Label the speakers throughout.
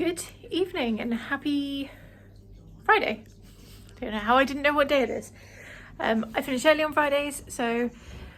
Speaker 1: Good evening and happy Friday. I don't know how I didn't know what day it is. I finish early on Fridays, so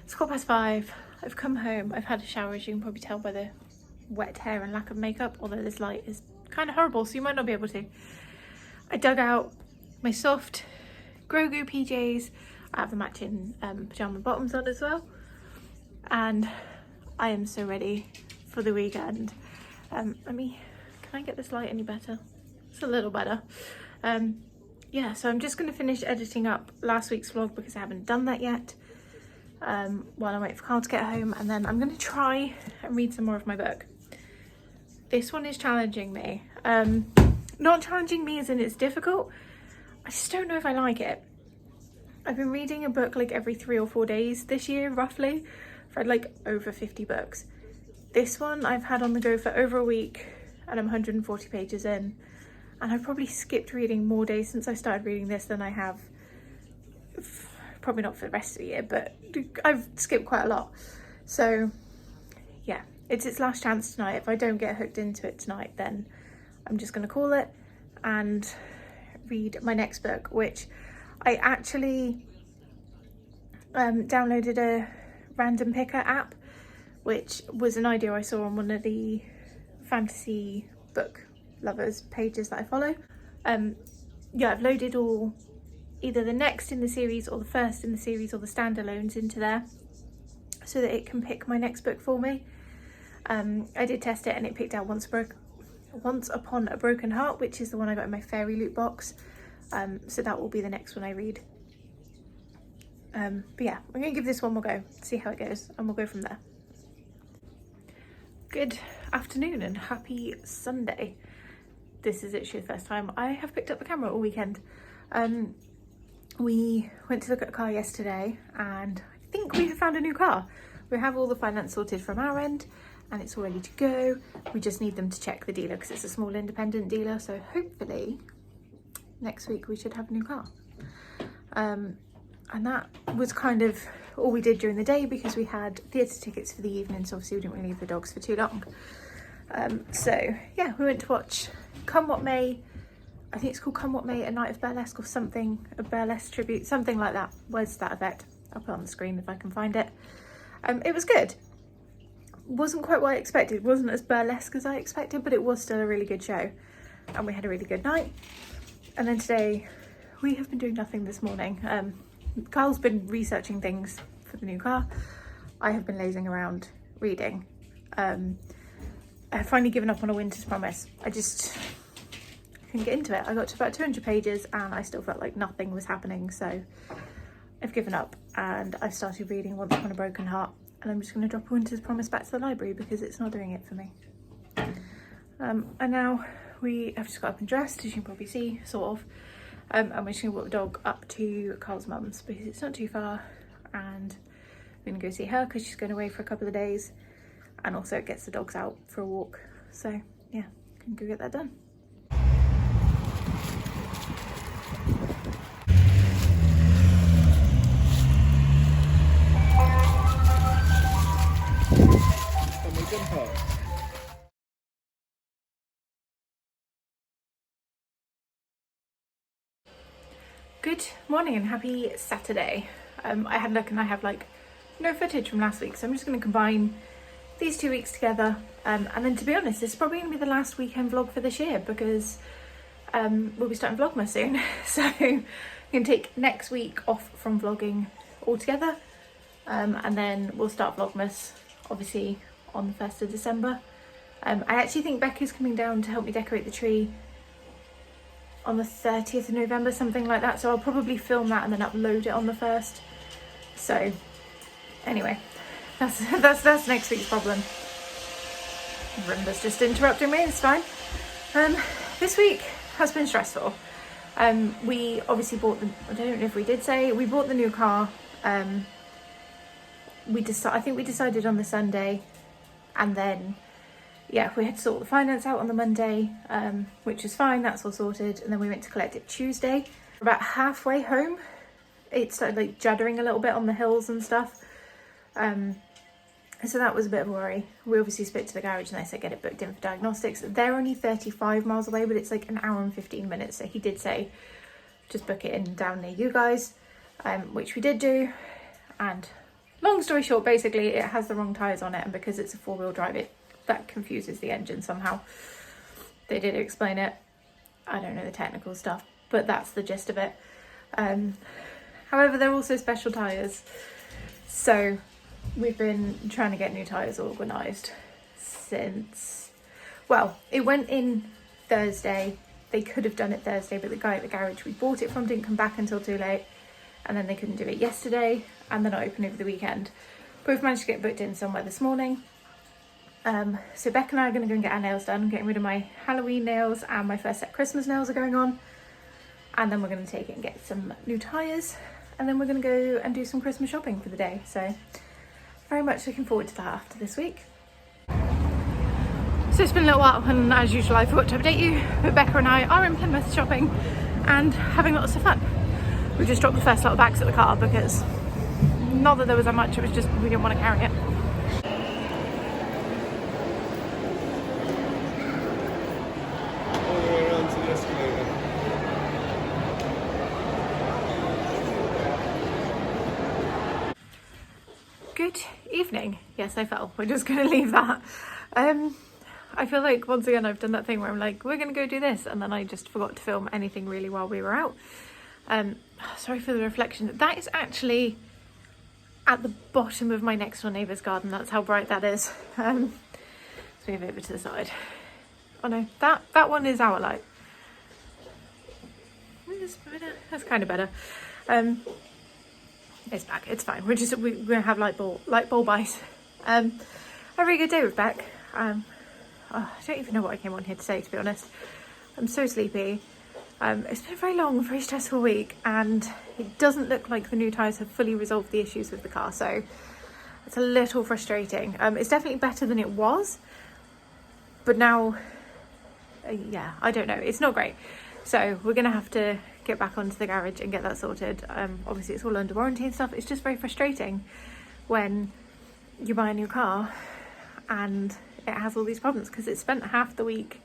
Speaker 1: it's 5:15. I've come home, I've had a shower, as you can probably tell by the wet hair and lack of makeup, although this light is kind of horrible, so you might not be able to. I dug out my soft Grogu PJs. I have the matching pyjama bottoms on as well, and I am so ready for the weekend. Can I get this light any better? It's a little better. Yeah, so I'm just going to finish editing up last week's vlog because I haven't done that yet, while I wait for Carl to get home, and then I'm going to try and read some more of my book. This one is challenging me. Not challenging me as in it's difficult, I just don't know if I like it. I've been reading a book like every 3 or 4 days this year, roughly. I've read like over 50 books. This one I've had on the go for over a week, and I'm 140 pages in, and I've probably skipped reading more days since I started reading this than I have, probably not for the rest of the year, but I've skipped quite a lot. So yeah, it's its last chance tonight. If I don't get hooked into it tonight, then I'm just going to call it and read my next book, which I actually downloaded a random picker app, which was an idea I saw on one of the fantasy book lovers pages that I follow. Yeah, I've loaded all, either the next in the series or the first in the series or the standalones into there so that it can pick my next book for me. I did test it and it picked out Once Upon a Broken Heart, which is the one I got in my fairy loot box. So that will be the next one I read. But yeah, I'm going to give this one more go, see how it goes, and we'll go from there. Good afternoon and happy Sunday. This is actually the first time I have picked up the camera all weekend. We went to look at a car yesterday and I think we have found a new car. We have all the finance sorted from our end and it's all ready to go. We just need them to check the dealer because it's a small independent dealer, so hopefully next week we should have a new car. And that was kind of all we did during the day because we had theatre tickets for the evening, so obviously we didn't really leave the dogs for too long. So yeah, we went to watch Come What May. I think it's called Come What May, A Night of Burlesque or something, a burlesque tribute, something like that. Words to that effect. I'll put it on the screen if I can find it. It was good. Wasn't quite what I expected. Wasn't as burlesque as I expected, but it was still a really good show. And we had a really good night. And then today, we have been doing nothing this morning. Carl's been researching things for the new car. I have been lazing around reading. I've finally given up on A Winter's Promise. I couldn't get into it. I got to about 200 pages and I still felt like nothing was happening, so I've given up and I've started reading Once Upon a Broken Heart, and I'm just going to drop A Winter's Promise back to the library because it's not doing it for me. And now we have just got up and dressed, as you can probably see, sort of. And we're just going to walk the dog up to Carl's mum's because it's not too far, and we're going to go see her because she's going away for a couple of days, and also it gets the dogs out for a walk. So yeah, can go get that done. Good morning and happy Saturday. I had a look and I have like no footage from last week, so I'm just going to combine these 2 weeks together, and then to be honest, this is probably going to be the last weekend vlog for this year because we'll be starting Vlogmas soon. So I'm going to take next week off from vlogging altogether, and then we'll start Vlogmas obviously on the 1st of December. I actually think Becca's coming down to help me decorate the tree on the 30th of November, something like that, so I'll probably film that and then upload it on the 1st. So anyway, that's next week's problem. Rimba's just interrupting me, it's fine. This week has been stressful. We obviously bought I don't know if we did say, we bought the new car. I think we decided on the Sunday, and then yeah, we had to sort the finance out on the Monday, which is fine, that's all sorted. And then we went to collect it Tuesday. About halfway home, it started like juddering a little bit on the hills and stuff. So that was a bit of a worry. We obviously spoke to the garage and they said get it booked in for diagnostics. They're only 35 miles away, but it's like an hour and 15 minutes. So he did say just book it in down near you guys, which we did do. And long story short, basically it has the wrong tyres on it, and because it's a 4-wheel drive, that confuses the engine somehow. They did explain it. I don't know the technical stuff, but that's the gist of it. However, they're also special tyres. So we've been trying to get new tyres organised since, well, it went in Thursday. They could have done it Thursday, but the guy at the garage we bought it from didn't come back until too late. And then they couldn't do it yesterday, and they're not open over the weekend. But we've managed to get booked in somewhere this morning. So Beck and I are going to go and get our nails done. I'm getting rid of my Halloween nails, and my first set Christmas nails are going on. And then we're going to take it and get some new tyres. And then we're going to go and do some Christmas shopping for the day. So very much looking forward to that after this week. So it's been a little while, and as usual I forgot to update you, but Becca and I are in Plymouth shopping and having lots of fun. We just dropped the first lot of bags at the car because, not that there was that much, it was just we didn't want to carry it.
Speaker 2: All the way around to the escalator.
Speaker 1: Good evening. Yes, I fell. We're just going to leave that. I feel like once again I've done that thing where I'm like, we're going to go do this, and then I just forgot to film anything really while we were out. Sorry for the reflection. That is actually at the bottom of my next door neighbour's garden. That's how bright that is. Let's move over to the side. Oh no, that one is our light. That's kind of better. It's back. It's fine. We're gonna have light bulb eyes. A very good day with Beck. I don't even know what I came on here to say, to be honest. I'm so sleepy. It's been a very long, very stressful week, and it doesn't look like the new tyres have fully resolved the issues with the car, so it's a little frustrating. It's definitely better than it was, but now, yeah, I don't know. It's not great. So we're going to have to get back onto the garage and get that sorted. Obviously, it's all under warranty and stuff. It's just very frustrating when you buy a new car and it has all these problems, because it spent half the week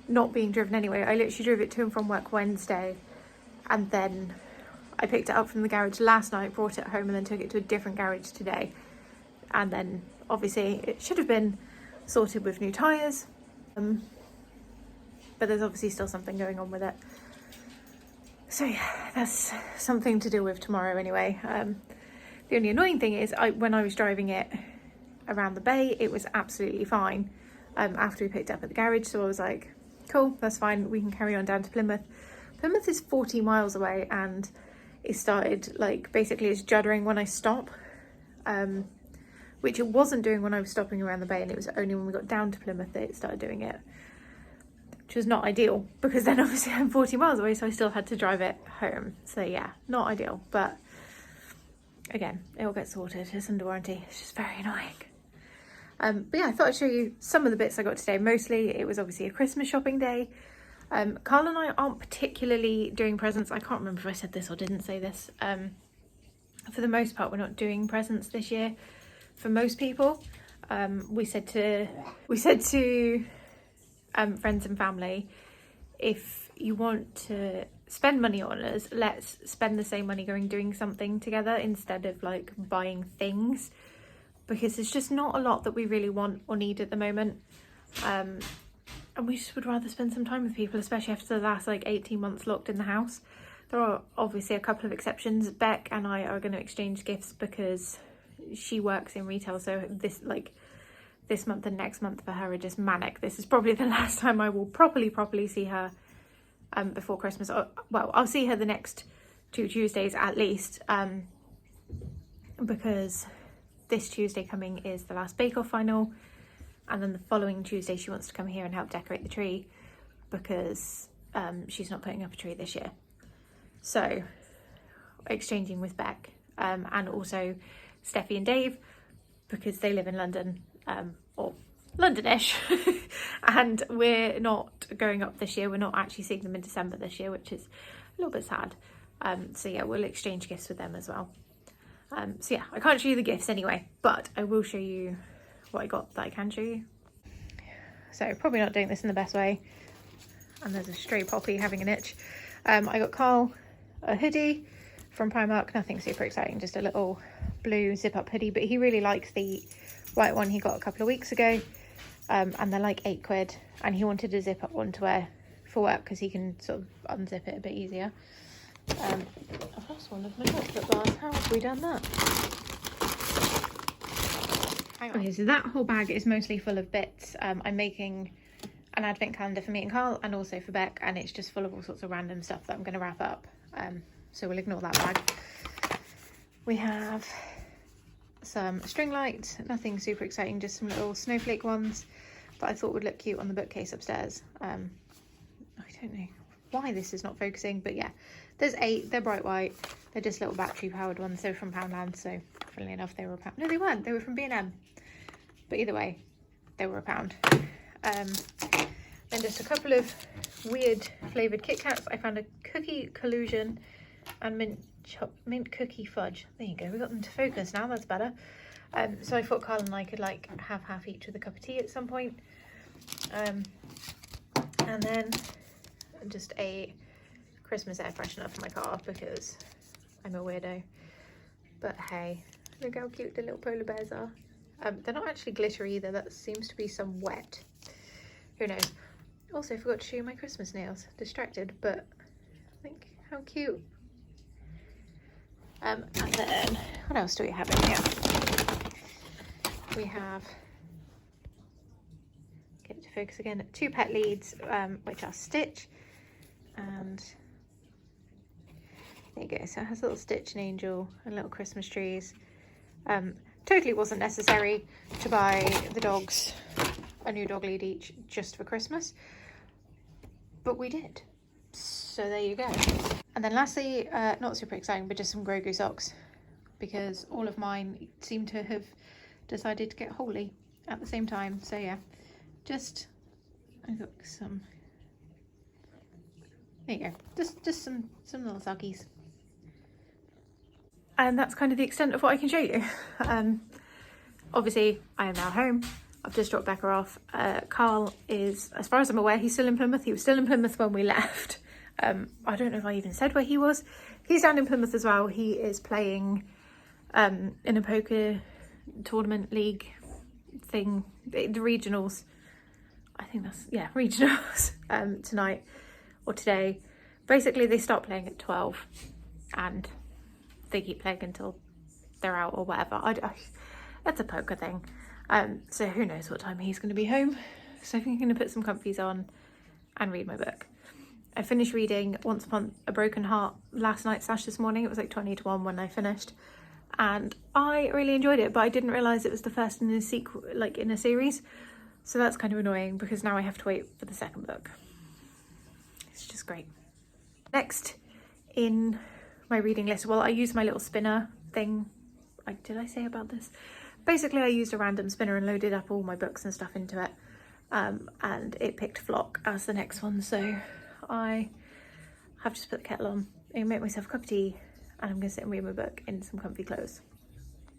Speaker 1: not being driven anyway. I literally drove it to and from work Wednesday, and then I picked it up from the garage last night, brought it home, and then took it to a different garage today. And then obviously it should have been sorted with new tyres, but there's obviously still something going on with it. So yeah, that's something to deal with tomorrow anyway. The only annoying thing is when I was driving it around the bay, it was absolutely fine after we picked it up at the garage. So I was like, cool, that's fine, we can carry on down to Plymouth. Plymouth is 40 miles away, and it started like basically it's juddering when I stop, which it wasn't doing when I was stopping around the bay, and it was only when we got down to Plymouth that it started doing it, which was not ideal, because then obviously I'm 40 miles away, so I still had to drive it home. So yeah, not ideal, but again, it will get sorted. It's under warranty. It's just very annoying. But yeah, I thought I'd show you some of the bits I got today. Mostly it was obviously a Christmas shopping day. Carl and I aren't particularly doing presents. I can't remember if I said this or didn't say this. For the most part, we're not doing presents this year. For most people, we said to friends and family, if you want to spend money on us, let's spend the same money doing something together instead of like buying things, because there's just not a lot that we really want or need at the moment, and we just would rather spend some time with people, especially after the last like 18 months locked in the house. There are obviously a couple of exceptions. Beck and I are going to exchange gifts because she works in retail, so this month and next month for her are just manic. This is probably the last time I will properly see her before Christmas. Well, I'll see her the next 2 Tuesdays at least, because this Tuesday coming is the last Bake Off final, and then the following Tuesday she wants to come here and help decorate the tree, because she's not putting up a tree this year. So exchanging with Beck, and also Steffi and Dave, because they live in London, or Londonish, and we're not going up this year. We're not actually seeing them in December this year, which is a little bit sad. So yeah, we'll exchange gifts with them as well. So yeah, I can't show you the gifts anyway, but I will show you what I got that I can show you. So probably not doing this in the best way. And there's a stray poppy having an itch. I got Carl a hoodie from Primark, nothing super exciting, just a little blue zip up hoodie, but he really likes the white one he got a couple of weeks ago. And they're like £8, and he wanted a zip up one to wear for work because he can sort of unzip it a bit easier. I've lost one of my chocolate bars. How have we done that? Okay, so that whole bag is mostly full of bits. I'm making an advent calendar for me and Carl, and also for Beck, and it's just full of all sorts of random stuff that I'm going to wrap up. So we'll ignore that bag. We have some string lights, nothing super exciting, just some little snowflake ones that I thought would look cute on the bookcase upstairs. I don't know why this is not focusing, but yeah, there's 8. They're bright white. They're just little battery powered ones. They're from Poundland, so funnily enough they were £1. No, they weren't. They were from B&M. But either way, they were £1. Then just a couple of weird flavoured Kit Kats. I found a cookie collusion and mint cookie fudge. There you go. We got them to focus now. That's better. So I thought Carl and I could like have half each with a cup of tea at some point. And then just a Christmas air freshener for my car because I'm a weirdo. But hey, look how cute the little polar bears are. They're not actually glittery either. That seems to be some wet. Who knows? Also forgot to show you my Christmas nails. Distracted, but I think how cute. And then what else do we have in here? We have, get it to focus again, 2 pet leads, which are Stitch, and there you go. So it has a little Stitch and Angel and little Christmas trees. Totally wasn't necessary to buy the dogs a new dog lead each just for Christmas, but we did. So there you go. And then lastly, not super exciting, but just some Grogu socks, because all of mine seem to have decided to get holy at the same time. So yeah, just I got some. There you go. Just some little sockies. And that's kind of the extent of what I can show you. Obviously, I am now home. I've just dropped Becca off. Carl is, as far as I'm aware, he's still in Plymouth. He was still in Plymouth when we left. I don't know if I even said where he was. He's down in Plymouth as well. He is playing in a poker tournament league thing, the regionals. I think that's, yeah, regionals tonight or today. Basically, they start playing at 12 and they keep playing until they're out or whatever. It's a poker thing. So who knows what time he's going to be home. So I think I'm going to put some comfies on and read my book. I finished reading Once Upon a Broken Heart last night / this morning. It was like 20 to 1 when I finished. And I really enjoyed it, but I didn't realise it was the first in a sequel, like in a series. So that's kind of annoying because now I have to wait for the second book. It's just great. Next in my reading list, well, I used my little spinner thing. Did I say about this? Basically, I used a random spinner and loaded up all my books and stuff into it. And it picked Flock as the next one. So I have just put the kettle on. I'm gonna make myself a cup of tea and I'm gonna sit and read my book in some comfy clothes.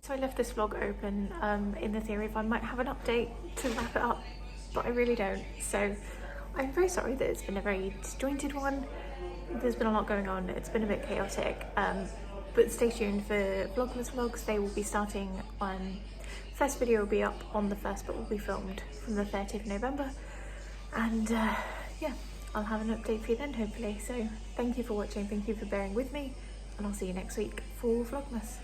Speaker 1: So I left this vlog open in the theory if I might have an update to wrap it up, but I really don't. So I'm very sorry that it's been a very disjointed one. There's been a lot going on. It's been a bit chaotic, but stay tuned for Vlogmas vlogs. They will be starting on, first video will be up on the 1st, but will be filmed from the 30th of November. And yeah, I'll have an update for you then, hopefully. So thank you for watching, thank you for bearing with me, and I'll see you next week for Vlogmas.